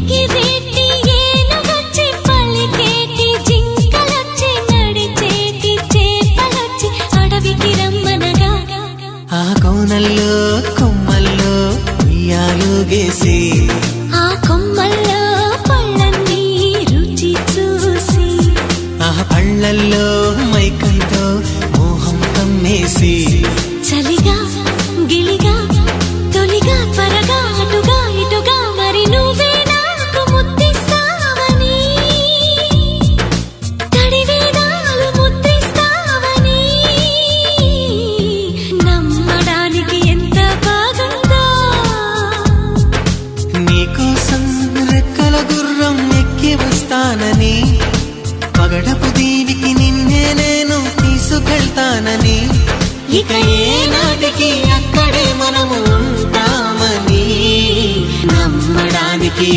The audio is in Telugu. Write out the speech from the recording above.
ఎగిరేటి ఏనుగొచ్చి పలికేటి జింకలొచ్చి నడిచేటి చేపలొచ్చి అడవికి రమ్మనగా ఆ కోనల్లో కొమ్మల్లో ఉయ్యాలుగేసి ఆ కొమ్మల్లో పళ్ళన్నీ రుచి చూసి ఆ పళ్ళల్లో మైకంతో మోహం కమ్మేసి చలిగా గిలిగా తొలిగా త్వరగా అటుగా ఇటుగా మరి నువ్వే నాకు ముద్దిస్తావని తడివేదాలు ముద్దిస్తావని నమ్మడానికి ఎంత బాగుందో నీకోసం రెక్కల గుర్రం ఎక్కి వస్తానని పగడపు దీనికి నిన్నే నేను తీసుకెళ్తానని ఇక ఏనాటికి అక్కడే మనము ఉంటామని నమ్మడానికి